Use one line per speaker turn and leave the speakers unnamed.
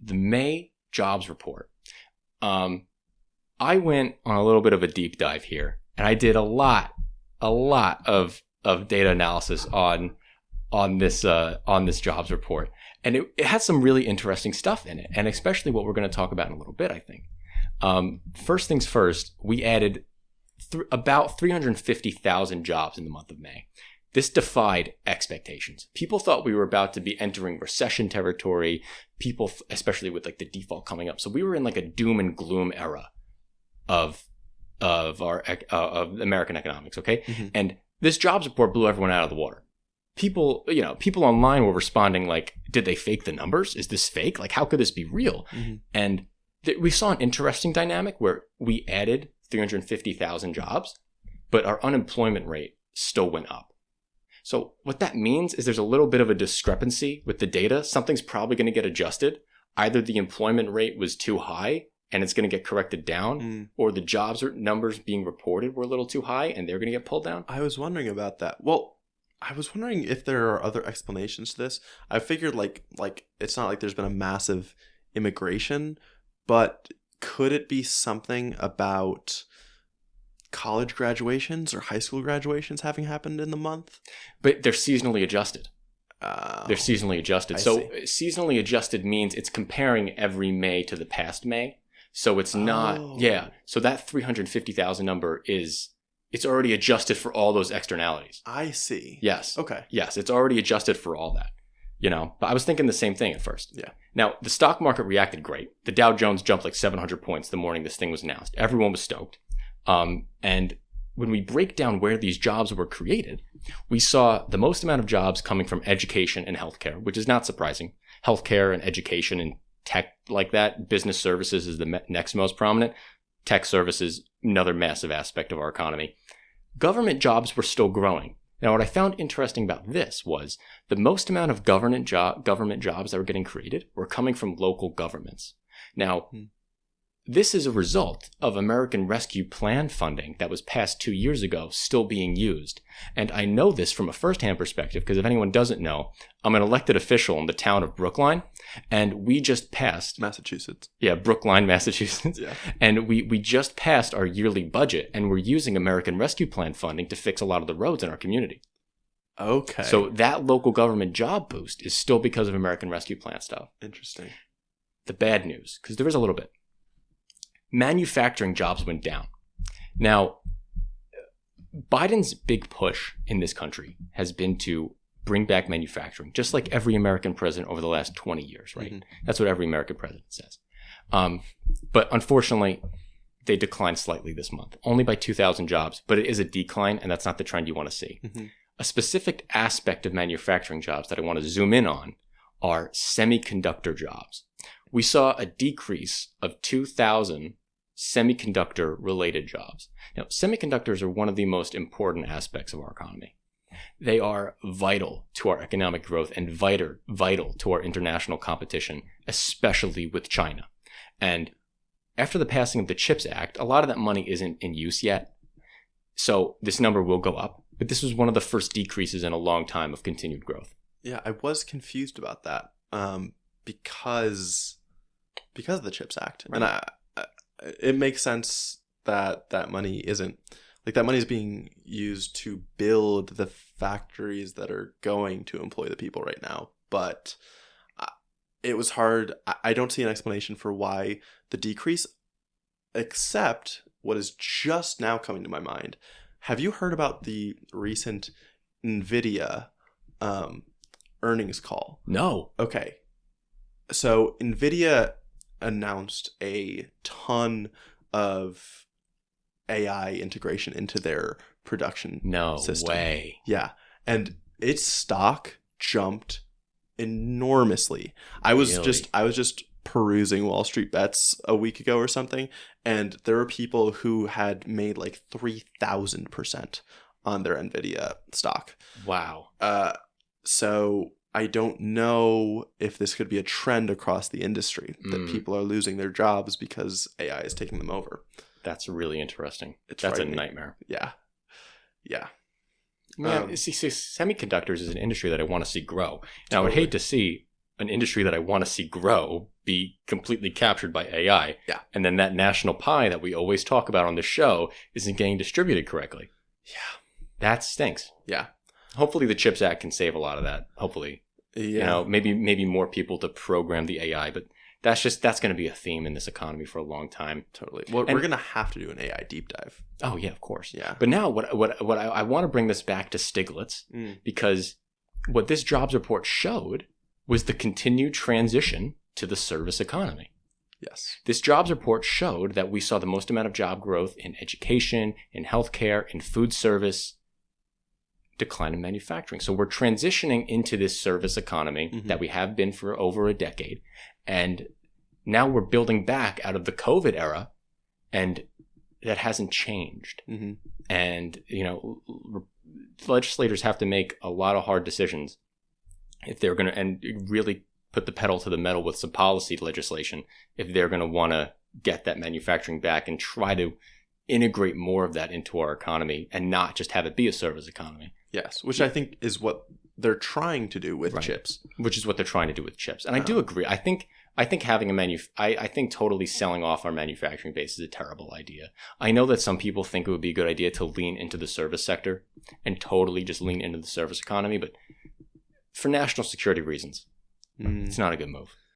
the May jobs report. I went on a little bit of a deep dive here, and I did a lot of data analysis on this jobs report, and it had some really interesting stuff in it, and especially what we're going to talk about in a little bit, I think. First things first, we added about 350,000 jobs in the month of May. This defied expectations. People thought we were about to be entering recession territory. People, especially with like the default coming up. So we were in like a doom and gloom era of American economics. Okay. Mm-hmm. And this jobs report blew everyone out of the water. People online were responding like, did they fake the numbers? Is this fake? Like, how could this be real? Mm-hmm. And we saw an interesting dynamic where we added 350,000 jobs, but our unemployment rate still went up. So what that means is there's a little bit of a discrepancy with the data. Something's probably going to get adjusted. Either the employment rate was too high and it's going to get corrected down, or the jobs or numbers being reported were a little too high and they're going to get pulled down.
I was wondering about that. Well, I was wondering if there are other explanations to this. I figured like it's not like there's been a massive immigration, but could it be something about college graduations or high school graduations having happened in the month?
But they're seasonally adjusted. They're seasonally adjusted. Seasonally adjusted means it's comparing every May to the past May. So it's not, So that 350,000 number it's already adjusted for all those externalities.
I see.
Yes.
Okay.
Yes, it's already adjusted for all that. But I was thinking the same thing at first.
Yeah.
Now, the stock market reacted great. The Dow Jones jumped like 700 points the morning this thing was announced. Everyone was stoked. And when we break down where these jobs were created, we saw the most amount of jobs coming from education and healthcare, which is not surprising. Healthcare and education and tech like that. Business services is the next most prominent. Tech services, another massive aspect of our economy. Government jobs were still growing. Now, what I found interesting about this was the most amount of government jobs that were getting created were coming from local governments. Now, this is a result of American Rescue Plan funding that was passed 2 years ago still being used. And I know this from a firsthand perspective because if anyone doesn't know, I'm an elected official in the town of Brookline, and we just passed...
Massachusetts.
Yeah, Brookline, Massachusetts.
Yeah.
And we just passed our yearly budget, and we're using American Rescue Plan funding to fix a lot of the roads in our community.
Okay.
So that local government job boost is still because of American Rescue Plan stuff.
Interesting.
The bad news, because there is a little bit. Manufacturing jobs went down. Now, Biden's big push in this country has been to bring back manufacturing, just like every American president over the last 20 years, right? Mm-hmm. That's what every American president says. But unfortunately, they declined slightly this month, only by 2,000 jobs, but it is a decline, and that's not the trend you want to see. Mm-hmm. A specific aspect of manufacturing jobs that I want to zoom in on are semiconductor jobs. We saw a decrease of 2,000 semiconductor-related jobs. Now, semiconductors are one of the most important aspects of our economy. They are vital to our economic growth and vital to our international competition, especially with China. And after the passing of the CHIPS Act, a lot of that money isn't in use yet. So this number will go up. But this was one of the first decreases in a long time of continued growth.
Yeah, I was confused about that because of the CHIPS Act. Right. And it makes sense that that money isn't, like that money is being used to build the factories that are going to employ the people right now. But it was hard. I don't see an explanation for why the decrease, except what is just now coming to my mind. Have you heard about the recent NVIDIA earnings call?
No.
Okay. So NVIDIA announced a ton of AI integration into their production system.
No way.
Yeah. And its stock jumped enormously. I was just perusing Wall Street Bets a week ago or something, and there were people who had made like 3,000% on their NVIDIA stock.
Wow.
So I don't know if this could be a trend across the industry, that people are losing their jobs because AI is taking them over.
That's really interesting.
That's
a nightmare.
Yeah. Yeah.
Yeah, see, semiconductors is an industry that I want to see grow. Now, I would hate to see an industry that I want to see grow be completely captured by AI.
Yeah.
And then that national pie that we always talk about on the show isn't getting distributed correctly.
Yeah.
That stinks.
Yeah.
Hopefully the CHIPS Act can save a lot of that. Hopefully.
Yeah.
You know, maybe more people to program the AI, but that's going to be a theme in this economy for a long time.
Totally. Well, we're going to have to do an AI deep dive.
Oh yeah, of course.
Yeah.
But now what I want to bring this back to Stiglitz because what this jobs report showed was the continued transition to the service economy.
Yes.
This jobs report showed that we saw the most amount of job growth in education, in healthcare, in food service, decline in manufacturing. So we're transitioning into this service economy that we have been for over a decade. And now we're building back out of the COVID era, and that hasn't changed.
Mm-hmm.
And, you know, legislators have to make a lot of hard decisions if they're going to, and really put the pedal to the metal with some policy legislation, if they're going to want to get that manufacturing back and try to integrate more of that into our economy and not just have it be a service economy.
Yes, which I think is what they're trying to do with chips.
Which is what they're trying to do with chips. And I do agree. I think having I think totally selling off our manufacturing base is a terrible idea. I know that some people think it would be a good idea to lean into the service sector and totally just lean into the service economy, but for national security reasons, it's not a good move.